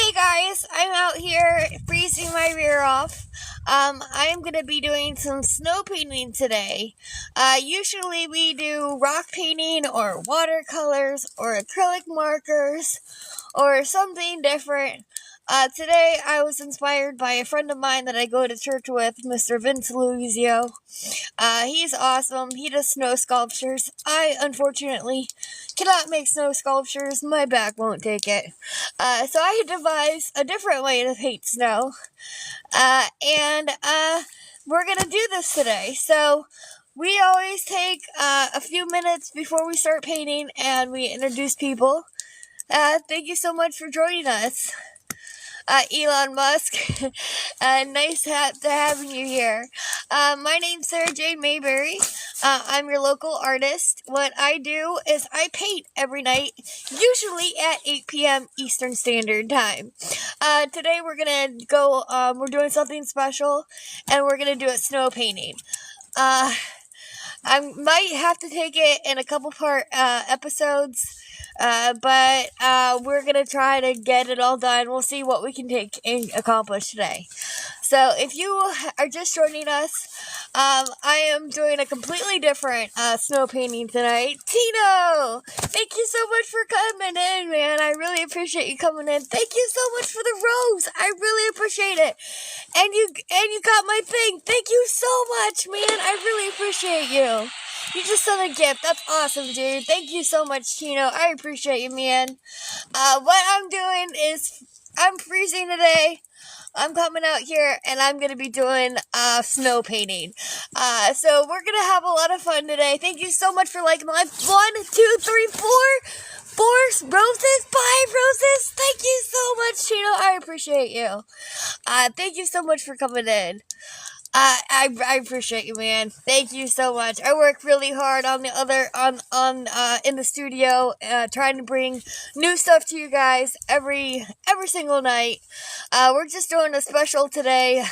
Hey guys, I'm out here freezing my rear off. I am going to be doing some snow painting today. Usually we do rock painting or watercolors or acrylic markers or something different. Today I was inspired by a friend of mine that I go to church with, Mr. Vince Luizio. He's awesome. He does snow sculptures. I, unfortunately, cannot make snow sculptures. My back won't take it. So I devised a different way to paint snow. And we're going to do this today. So we always take a few minutes before we start painting and we introduce people. Thank you so much for joining us. Elon Musk. Nice to having you here. My name's Sarah Jane Mayberry. I'm your local artist. What I do is I paint every night, usually at 8 p.m. Eastern Standard Time. Today we're gonna go, we're doing something special, and we're gonna do a snow painting. I might have to take it in a couple part episodes. But we're going to try to get it all done. We'll see what we can take and accomplish today. So if you are just joining us, I am doing a completely different snow painting tonight. Tino! Thank you so much for coming in, man. I really appreciate you coming in. Thank you so much for the rose. I really appreciate it. And you got my thing. Thank you so much, man. I really appreciate you. You just sent a gift. That's awesome, dude. Thank you so much, Tino. I appreciate you, man. What I'm doing is I'm freezing today. I'm coming out here and I'm going to be doing snow painting. So we're going to have a lot of fun today. Thank you so much for liking my 1, 2, 3, 4 roses, 5 roses. Thank you so much, Tino. I appreciate you. Thank you so much for coming in. I appreciate you, man. Thank you so much. I work really hard on in the studio, trying to bring new stuff to you guys every single night. We're just doing a special today.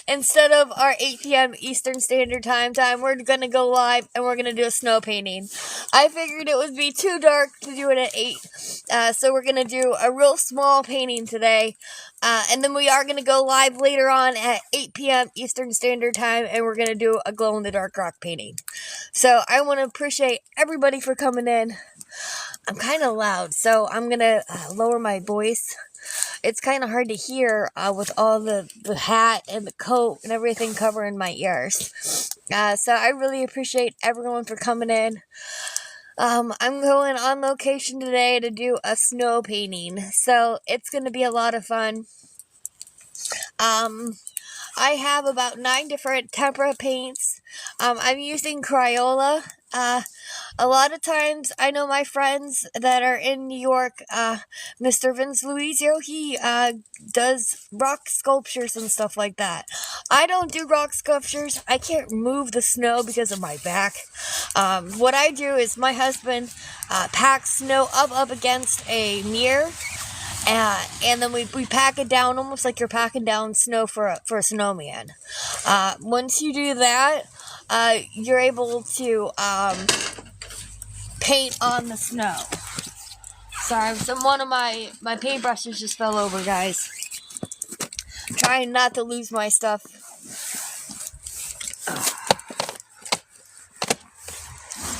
Instead of our 8 p.m. Eastern Standard Time, we're gonna go live and we're gonna do a snow painting. I figured it would be too dark to do it at 8, so we're gonna do a real small painting today. And then we are going to go live later on at 8 p.m. Eastern Standard Time, and we're going to do a glow-in-the-dark rock painting. So I want to appreciate everybody for coming in. I'm kind of loud, so I'm going to lower my voice. It's kind of hard to hear with all the hat and the coat and everything covering my ears. So I really appreciate everyone for coming in. I'm going on location today to do a snow painting, so it's going to be a lot of fun. I have about 9 different tempera paints. I'm using Crayola. A lot of times, I know my friends that are in New York, Mr. Vince Luizio, he does rock sculptures and stuff like that. I don't do rock sculptures. I can't move the snow because of my back. What I do is my husband packs snow up against a mirror. And then we pack it down almost like you're packing down snow for a snowman. Once you do that, you're able to paint on the snow. Sorry, one of my paintbrushes just fell over, guys. Trying not to lose my stuff.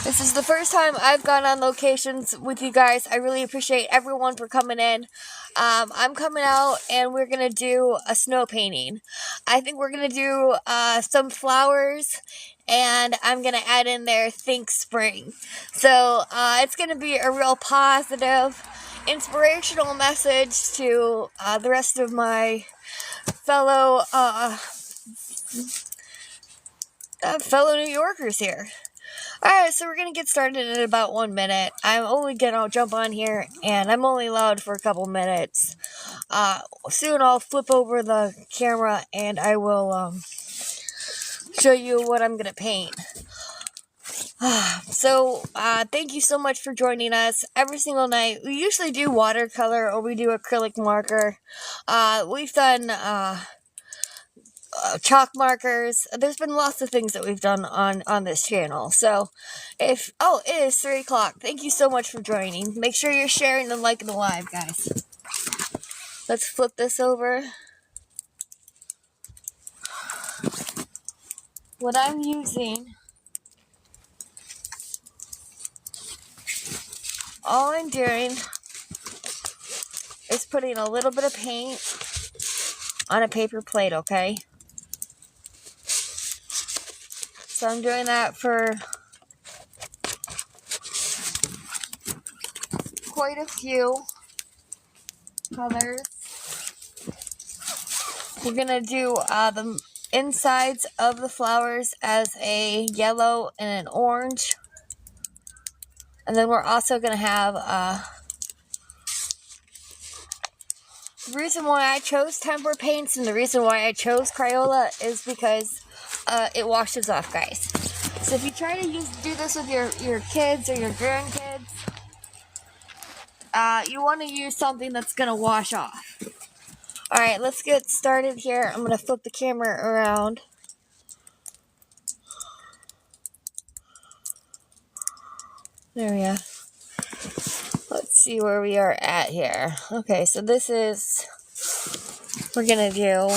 This is the first time I've gone on locations with you guys. I really appreciate everyone for coming in. I'm coming out and we're going to do a snow painting. I think we're going to do some flowers and I'm going to add in there Think Spring. So it's going to be a real positive, inspirational message to the rest of my fellow New Yorkers here. Alright, so we're going to get started in about 1 minute. I'm only going to jump on here, and I'm only allowed for a couple minutes. Soon I'll flip over the camera, and I will show you what I'm going to paint. So, thank you so much for joining us every single night. We usually do watercolor, or we do acrylic marker. We've done chalk markers. There's been lots of things that we've done on this channel. So it is 3 o'clock. Thank you so much for joining. Make sure you're sharing and liking the live, guys. Let's flip this over. What I'm using, all I'm doing is putting a little bit of paint on a paper plate, okay? So I'm doing that for quite a few colors. We're gonna do the insides of the flowers as a yellow and an orange. And then we're also gonna have the reason why I chose tempera paints and the reason why I chose Crayola is because it washes off, guys. So if you try to do this with your kids or your grandkids, you want to use something that's gonna wash off. Alright, let's get started here. I'm gonna flip the camera around. There we go. Let's see where we are at here. Okay, so this is, we're gonna do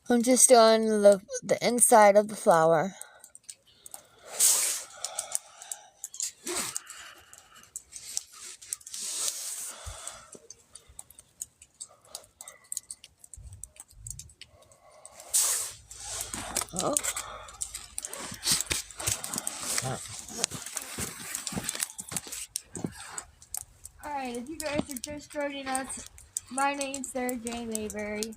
I'm just doing the inside of the flower. Oh. Alright, if you guys are just joining us, my name's Sarah Jane Mayberry.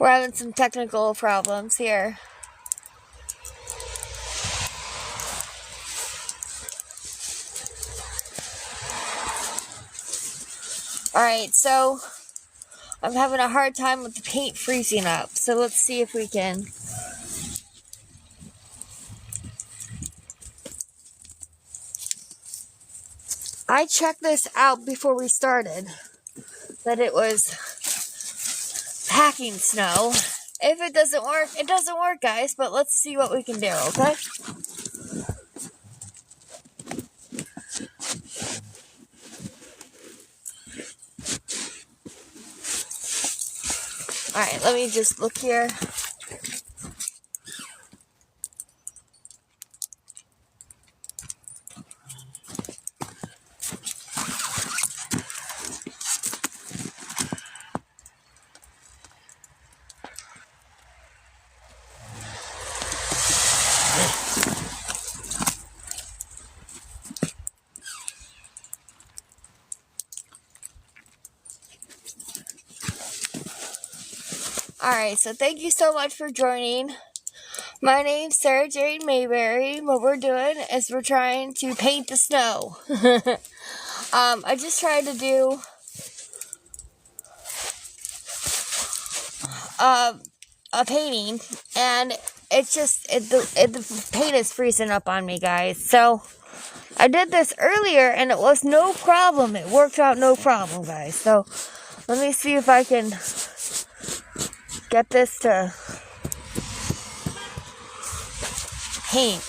We're having some technical problems here. Alright, so I'm having a hard time with the paint freezing up. So let's see if we can. I checked this out before we started, that it was packing snow. If it doesn't work, it doesn't work, guys, but let's see what we can do, okay? Alright, let me just look here. Alright, so thank you so much for joining. My name's Sarah Jane Mayberry. What we're doing is we're trying to paint the snow. I just tried to do a painting, and it's just, the paint is freezing up on me, guys. So I did this earlier, and it was no problem. It worked out no problem, guys. So let me see if I can get this to paint.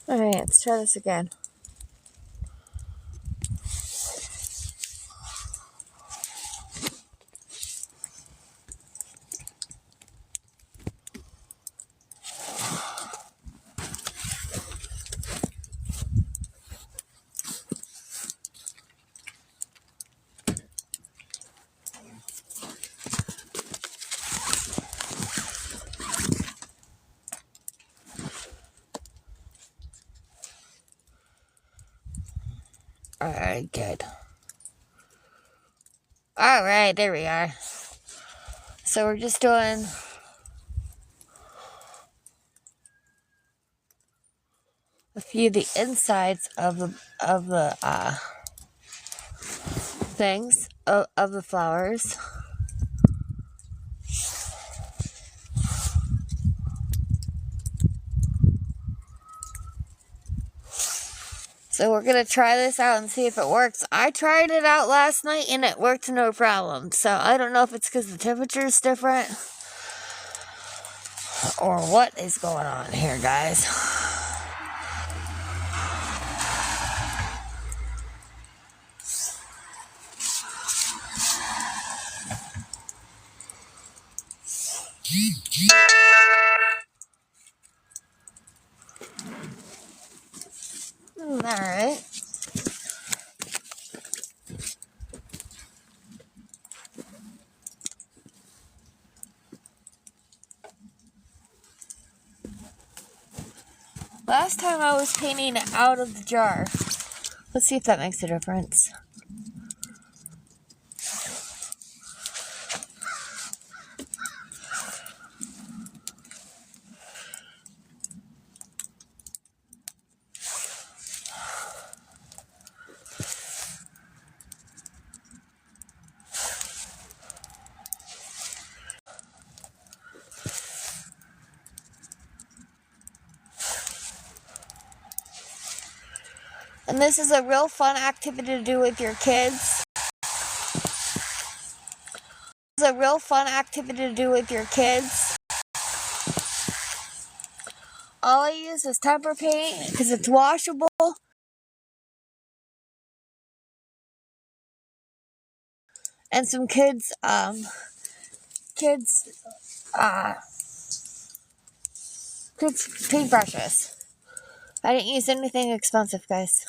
Alright, let's try this again. Alright, good. Alright, there we are. So we're just doing a few of the insides of the things of the flowers. So we're going to try this out and see if it works. I tried it out last night and it worked no problem. So I don't know if it's because the temperature is different or what is going on here, guys. Alright. Last time I was painting out of the jar. Let's see if that makes a difference. And this is a real fun activity to do with your kids. It's a real fun activity to do with your kids. All I use is tempera paint because it's washable. And some kids paintbrushes. I didn't use anything expensive, guys.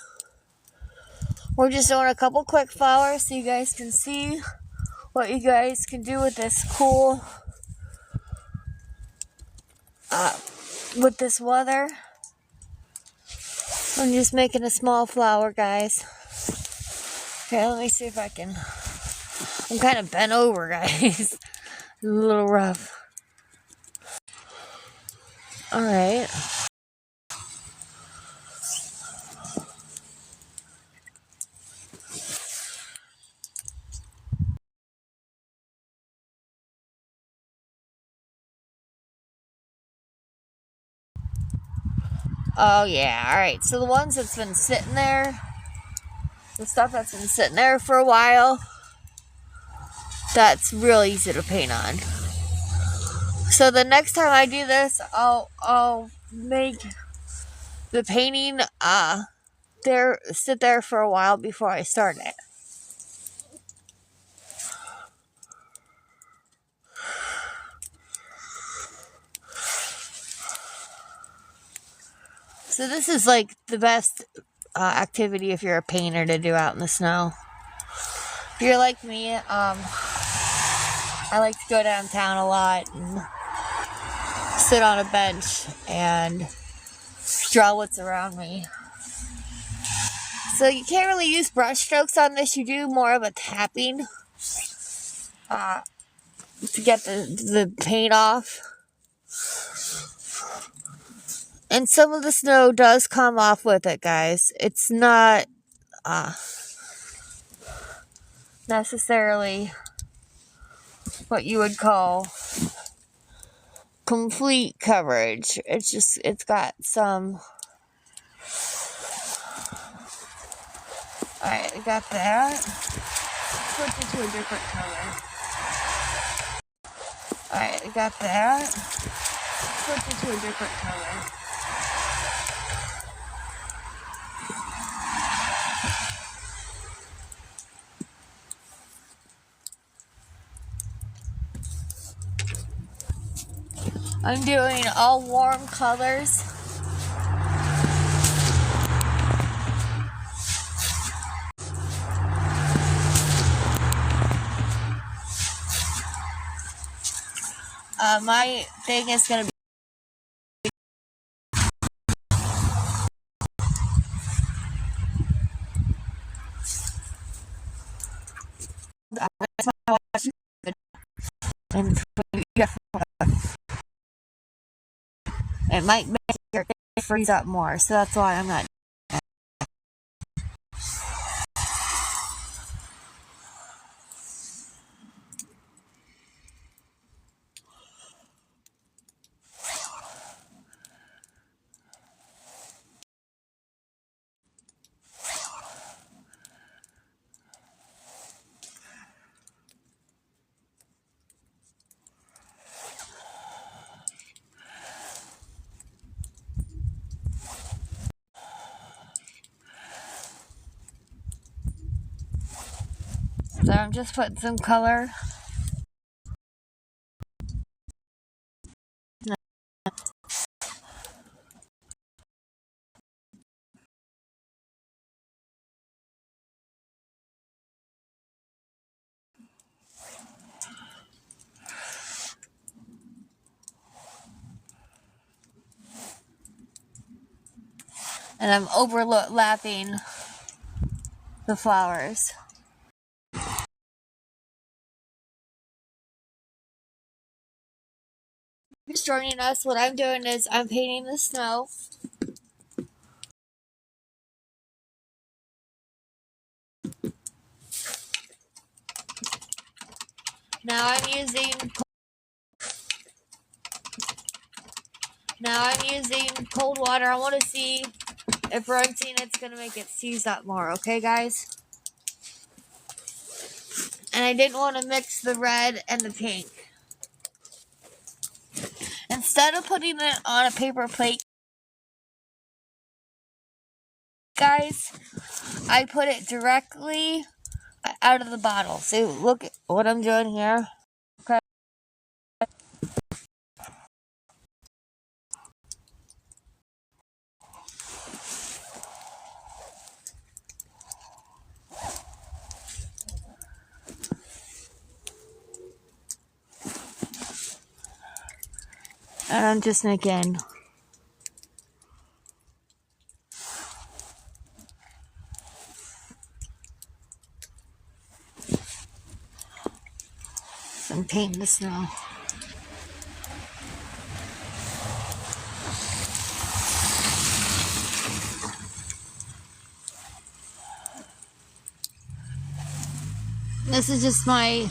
We're just doing a couple quick flowers so you guys can see what you guys can do with this cool, with this weather. I'm just making a small flower, guys. Okay, let me see if I can. I'm kind of bent over, guys. A little rough. Alright. Oh yeah, alright. So the ones that's been sitting there, the stuff that's been sitting there for a while, that's real easy to paint on. So the next time I do this, I'll make the painting sit there for a while before I start it. So this is like the best activity if you're a painter to do out in the snow. If you're like me, I like to go downtown a lot and sit on a bench and draw what's around me. So you can't really use brush strokes on this. You do more of a tapping to get the paint off. And some of the snow does come off with it, guys. It's not necessarily what you would call complete coverage. It's got some. Alright, I got that. Switch it to a different color. Alright, I got that. Switch it to a different color. I'm doing all warm colors. My thing is going to be it might make your thing freeze up more, so that's why I'm not. So I'm just putting some color. And I'm overlapping the flowers. Just joining us, what I'm doing is I'm painting the snow. Now I'm using cold water. I want to see if rinsing it's going to make it seize up more, okay guys? And I didn't want to mix the red and the pink. Instead of putting it on a paper plate, guys, I put it directly out of the bottle. So look at what I'm doing here. Okay. And I'm just making some paint in the snow. This is just my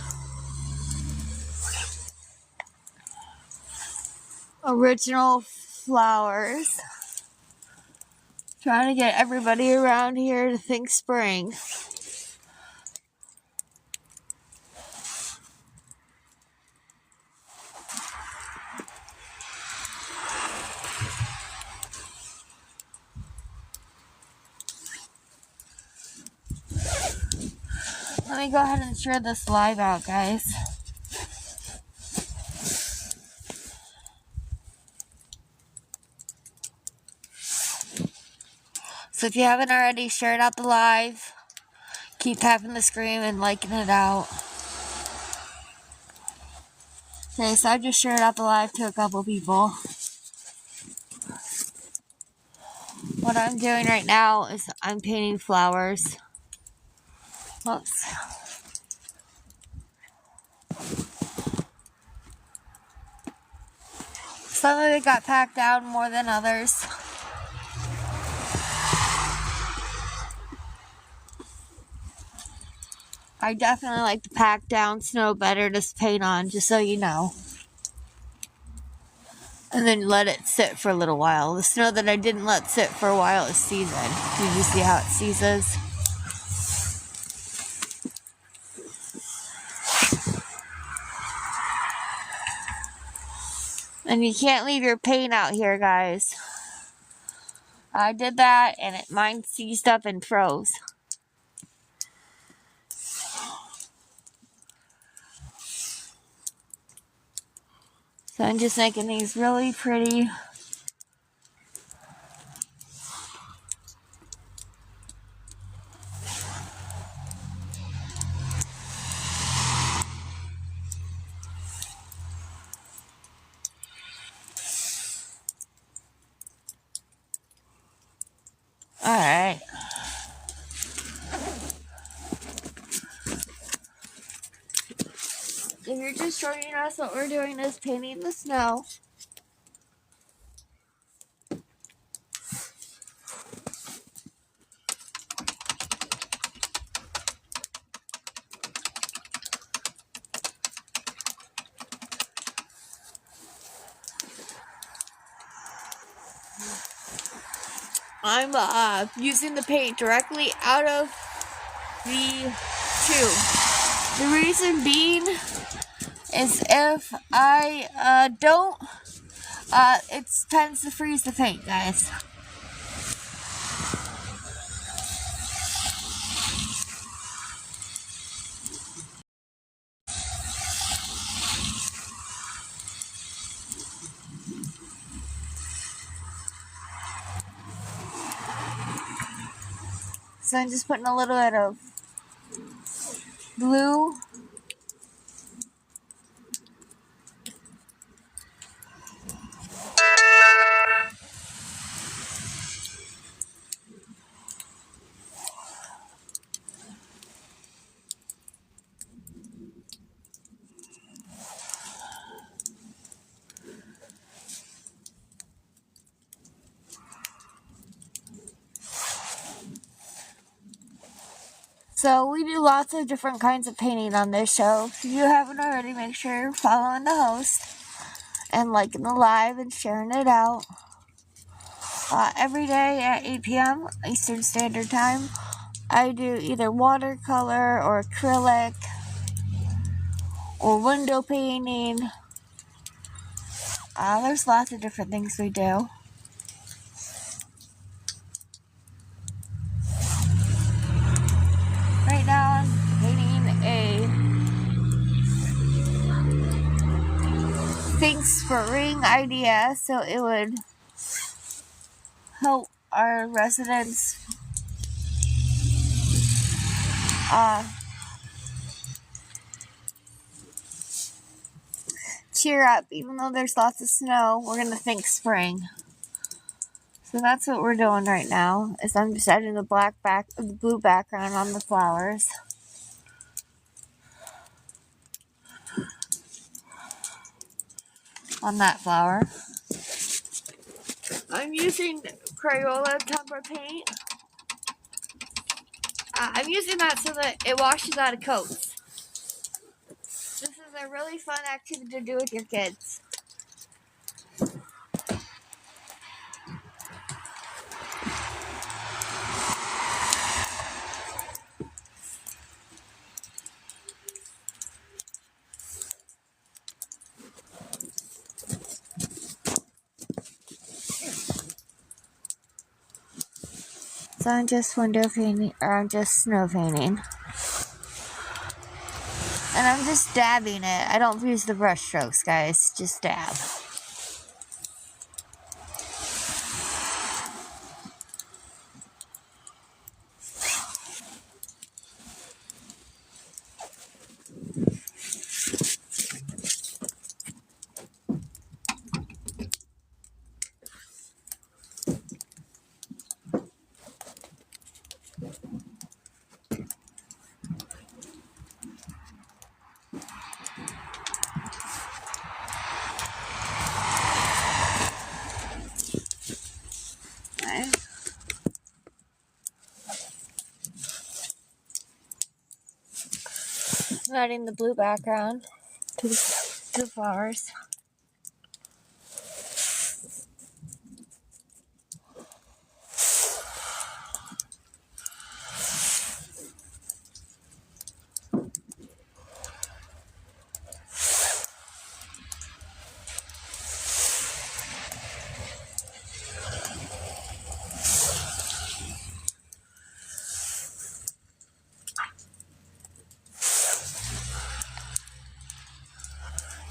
original flowers. Trying to get everybody around here to think spring. Let me go ahead and share this live out, guys. So if you haven't already shared out the live, keep tapping the screen and liking it out. Okay, so I just shared out the live to a couple people. What I'm doing right now is I'm painting flowers. Whoops. Some of it got packed down more than others. I definitely like the packed down snow better to paint on, just so you know. And then let it sit for a little while. The snow that I didn't let sit for a while is seasoned. Did you see how it seizes? And you can't leave your paint out here, guys. I did that and mine seized up and froze. So I'm just making these really pretty. Alright. If you're just joining us, what we're doing is painting the snow. I'm using the paint directly out of the tube. The reason being is if I don't, it tends to freeze the paint, guys. So I'm just putting a little bit of blue. So we do lots of different kinds of painting on this show. If you haven't already, make sure you're following the host and liking the live and sharing it out. Every day at 8 p.m. Eastern Standard Time, I do either watercolor or acrylic or window painting. There's lots of different things we do. Right now I'm painting a Thanks for Ring idea, so it would help our residents cheer up. Even though there's lots of snow, we're gonna thank spring. So that's what we're doing right now. Is I'm just adding the blue background on the flowers. On that flower. I'm using Crayola tempera paint. I'm using that so that it washes out of coats. This is a really fun activity to do with your kids. So I'm just window painting, or I'm just snow painting. And I'm just dabbing it. I don't use the brush strokes, guys. Just dab. I'm adding the blue background to the flowers.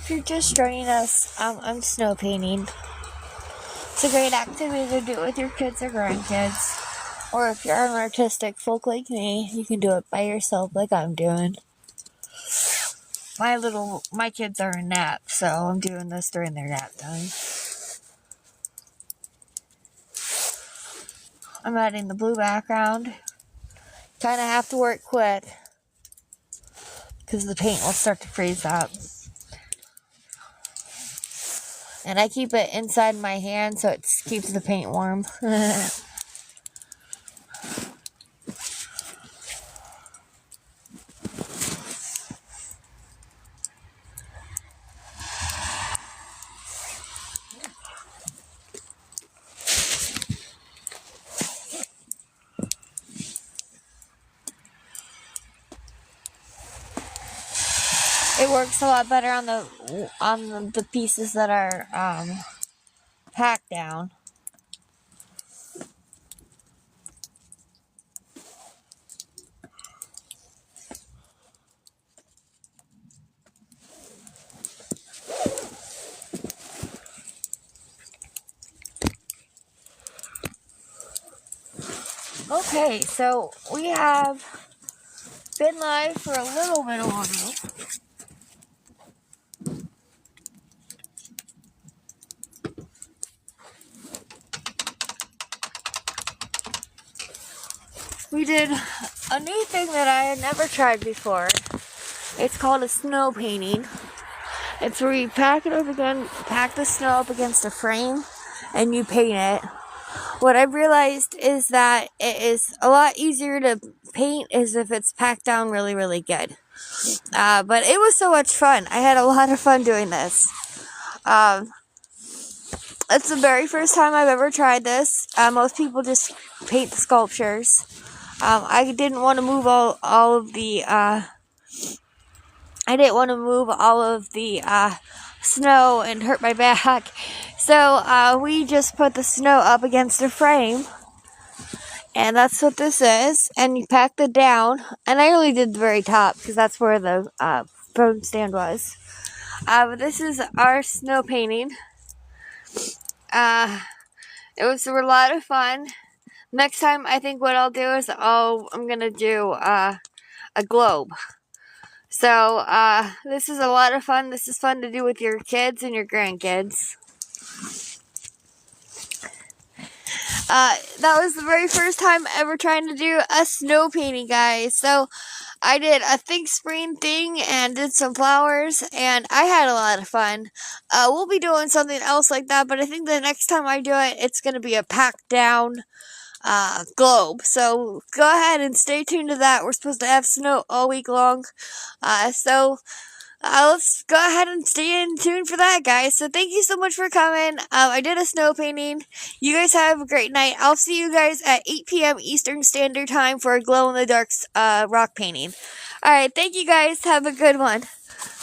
If you're just joining us, I'm snow painting. It's a great activity to do with your kids or grandkids. Or if you're an artistic folk like me, you can do it by yourself like I'm doing. My kids are in nap, so I'm doing this during their nap time. I'm adding the blue background. Kind of have to work quick because the paint will start to freeze up. And I keep it inside my hand so it keeps the paint warm. It works a lot better on the pieces that are packed down. Okay, so we have been live for a little bit longer. We did a new thing that I had never tried before. It's called a snow painting. It's where you pack the snow up against a frame and you paint it. What I've realized is that it is a lot easier to paint is if it's packed down really, really good. But it was so much fun. I had a lot of fun doing this. It's the very first time I've ever tried this. Most people just paint the sculptures. I didn't want to move all of the snow and hurt my back. So we just put the snow up against a frame. And that's what this is. And you pack it down. And I only did the very top because that's where the phone stand was. But this is our snow painting. It was a lot of fun. Next time, I think what I'll do is I'm going to do a globe. So, this is a lot of fun. This is fun to do with your kids and your grandkids. That was the very first time ever trying to do a snow painting, guys. So, I did a Think Spring thing and did some flowers, and I had a lot of fun. We'll be doing something else like that, but I think the next time I do it, it's going to be a packed down globe. So go ahead and stay tuned to that. We're supposed to have snow all week long. So let's go ahead and stay in tune for that, guys. So thank you so much for coming. I did a snow painting. You guys have a great night. I'll see you guys at 8 p.m. Eastern Standard Time for a glow-in-the-dark rock painting. Alright, thank you guys. Have a good one.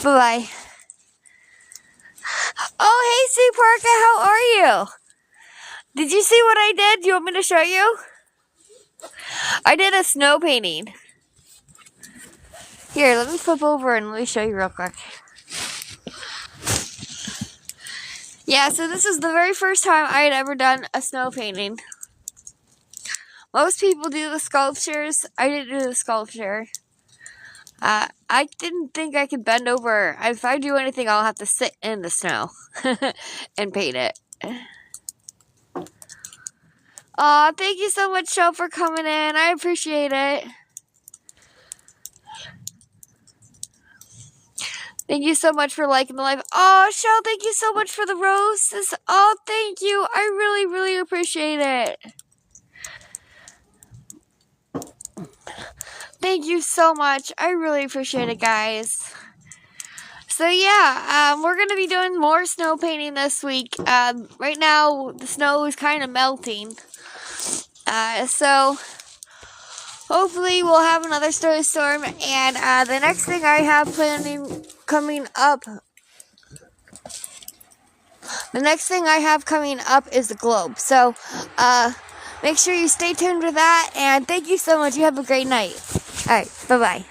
Bye-bye. Oh, hey, Sue Parker, how are you? Did you see what I did? Do you want me to show you? I did a snow painting. Here, let me flip over and let me show you real quick. Yeah, so this is the very first time I had ever done a snow painting. Most people do the sculptures. I didn't do the sculpture. I didn't think I could bend over. If I do anything, I'll have to sit in the snow and paint it. Aw, thank you so much, Shell, for coming in. I appreciate it. Thank you so much for liking the live. Oh, Shell, thank you so much for the roses. Oh, thank you. I really, really appreciate it. Thank you so much. I really appreciate it, guys. So yeah, we're going to be doing more snow painting this week. Right now, the snow is kind of melting. So hopefully we'll have another snowstorm. And the next thing I have coming up is the globe. So make sure you stay tuned for that. And thank you so much. You have a great night. All right, bye-bye.